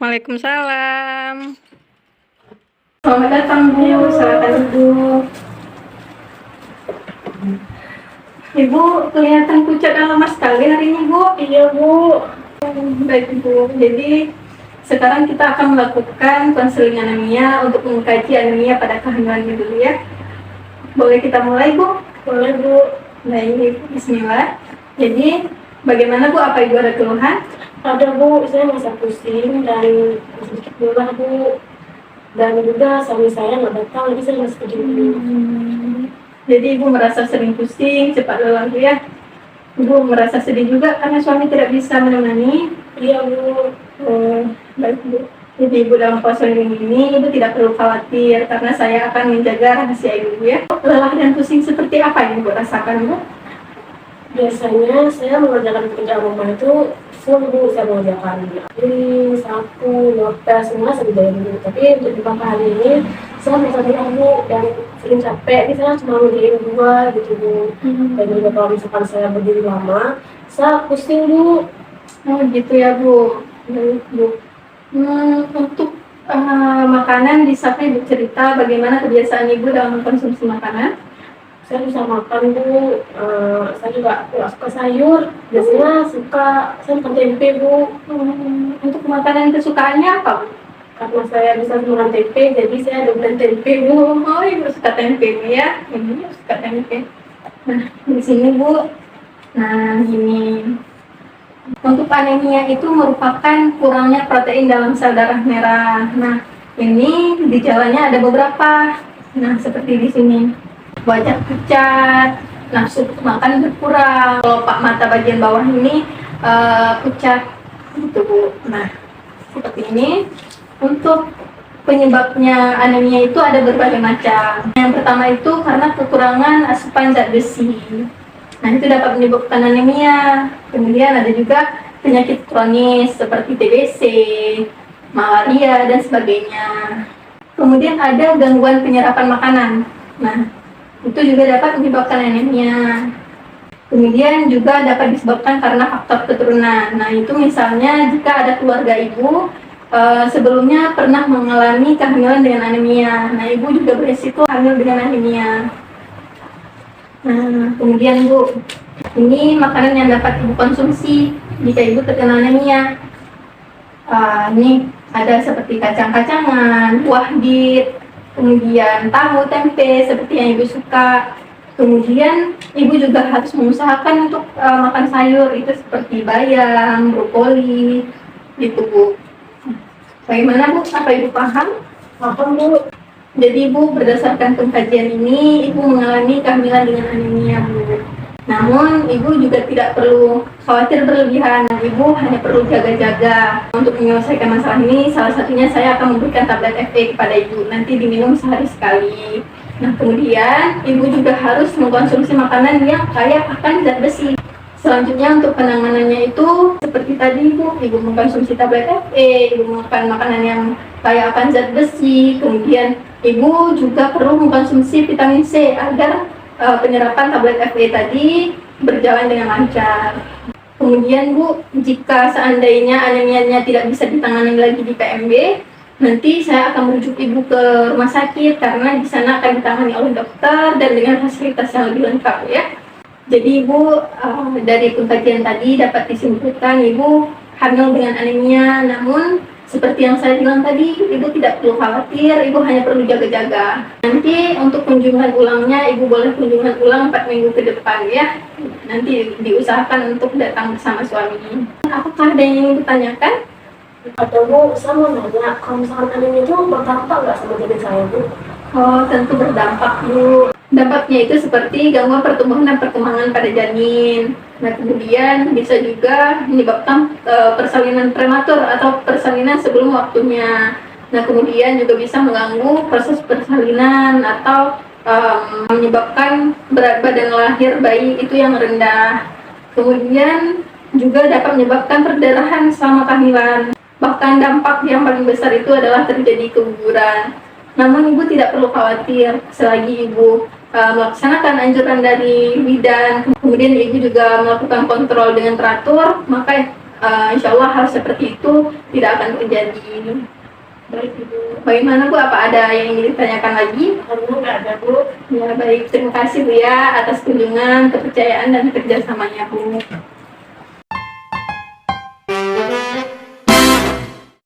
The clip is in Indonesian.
Waalaikumsalam. Selamat datang Bu, silakan duduk. Ibu kelihatan pucat dan lemas sekali hari ini Bu. Iya Bu. Baik Bu, jadi sekarang kita akan melakukan konseling anemia untuk mengkaji anemia pada kehamilan dulu ya. Boleh kita mulai Bu? Boleh Bu. Baik, bismillah. Jadi bagaimana Bu, apa Ibu ada keluhan? Ada Bu, saya merasa pusing dan sedikit lelah Bu. Dan juga suami saya nggak datang, jadi saya masih kerja dulu. Jadi Ibu merasa sering pusing, cepat lelah ya. Ibu merasa sedih juga karena suami tidak bisa menemani. Iya Bu. Baik Bu. Jadi Ibu dalam konseling ini Ibu tidak perlu khawatir karena saya akan menjaga rahasia Ibu ya. Lelah dan pusing seperti apa yang Ibu rasakan Bu? Biasanya saya mengerjakan pekerjaan rumah itu full Bu, saya mengerjakan ini, sapu, notas, semua saya kerjain dulu. Tapi untuk beberapa hari ini saya merasa lelah Bu dan sering capek. Ini saya cuma ngerjain dua gitu Bu. Dan juga kalau misalkan saya berdiri lama, saya pusing Bu. Oh gitu ya Bu. Baik Bu. Untuk makanan bisa Ibu cerita bagaimana kebiasaan Ibu dalam mengkonsumsi makanan? Saya bisa makan Bu, saya juga nggak suka sayur, biasanya saya makan tempe Bu. Untuk makanan kesukaannya apa Bu? Karena saya bisa makan tempe, jadi saya dominan tempe Bu. Oh Ibu suka tempe Bu ya? Ibu suka tempe. Nah di sini Bu. Nah ini untuk anemia itu merupakan kurangnya protein dalam sel darah merah. Nah ini gejalanya ada beberapa. Nah seperti di sini. Wajah pucat, nafsu makan berkurang, kelopak mata bagian bawah ini pucat gitu Bu. Nah seperti ini. Untuk penyebabnya anemia itu ada berbagai macam. Yang pertama itu karena kekurangan asupan zat besi. Nah itu dapat menyebabkan anemia. Kemudian ada juga penyakit kronis seperti TBC, malaria dan sebagainya. Kemudian ada gangguan penyerapan makanan. Nah itu juga dapat menyebabkan anemia. Kemudian juga dapat disebabkan karena faktor keturunan. Nah itu misalnya jika ada keluarga Ibu sebelumnya pernah mengalami kehamilan dengan anemia. Nah Ibu juga beresiko hamil dengan anemia. Nah kemudian Bu, ini makanan yang dapat Ibu konsumsi jika Ibu terkena anemia. Ini ada seperti kacang-kacangan, buah bit, kemudian tahu, tempe seperti yang Ibu suka. Kemudian Ibu juga harus mengusahakan untuk makan sayur itu seperti bayam, brokoli gitu Bu. Bagaimana Bu? Apa Ibu paham? Paham Bu. Jadi Ibu berdasarkan pengkajian ini Ibu mengalami kehamilan dengan anemia Bu. Namun Ibu juga tidak perlu khawatir berlebihan. Ibu hanya perlu jaga-jaga. Untuk menyelesaikan masalah ini, salah satunya saya akan memberikan tablet FE kepada Ibu. Nanti diminum sehari sekali. Nah kemudian Ibu juga harus mengkonsumsi makanan yang kaya akan zat besi. Selanjutnya untuk penanganannya itu seperti tadi Ibu mengkonsumsi tablet FE, Ibu makan makanan yang kaya akan zat besi. Kemudian Ibu juga perlu mengkonsumsi vitamin C agar penyerapan tablet FE tadi berjalan dengan lancar. Kemudian Bu, jika seandainya anemianya tidak bisa ditangani lagi di PMB, nanti saya akan merujuk Ibu ke rumah sakit karena di sana akan ditangani oleh dokter dan dengan fasilitas yang lebih lengkap ya. Jadi Ibu dari pengkajian tadi dapat disimpulkan Ibu hamil dengan anemia, namun seperti yang saya bilang tadi, Ibu tidak perlu khawatir, Ibu hanya perlu jaga-jaga. Nanti untuk kunjungan ulangnya, Ibu boleh kunjungan ulang 4 minggu ke depan ya. Nanti diusahakan untuk datang bersama suami. Apakah ada yang ingin ditanyakan? Atau Bu, saya mau nanya, kalau misalkan anemia itu berdampak nggak sama janin saya Bu? Oh, tentu berdampak Bu. Dampaknya itu seperti gangguan pertumbuhan dan perkembangan pada janin. Nah kemudian bisa juga menyebabkan persalinan prematur atau persalinan sebelum waktunya. Nah kemudian juga bisa mengganggu proses persalinan atau menyebabkan berat badan lahir bayi itu yang rendah. Kemudian juga dapat menyebabkan perdarahan selama kehamilan. Bahkan dampak yang paling besar itu adalah terjadi keguguran. Namun Ibu tidak perlu khawatir selagi Ibu melaksanakan anjuran dari bidan, kemudian Ibu juga melakukan kontrol dengan teratur, maka insya Allah hal seperti itu tidak akan terjadi. Baik Ibu. Bagaimana Bu? Apa ada yang ingin ditanyakan lagi? Karena nggak ada Bu. Ya baik, terima kasih Bu ya atas kunjungan, kepercayaan dan kerjasamanya Bu.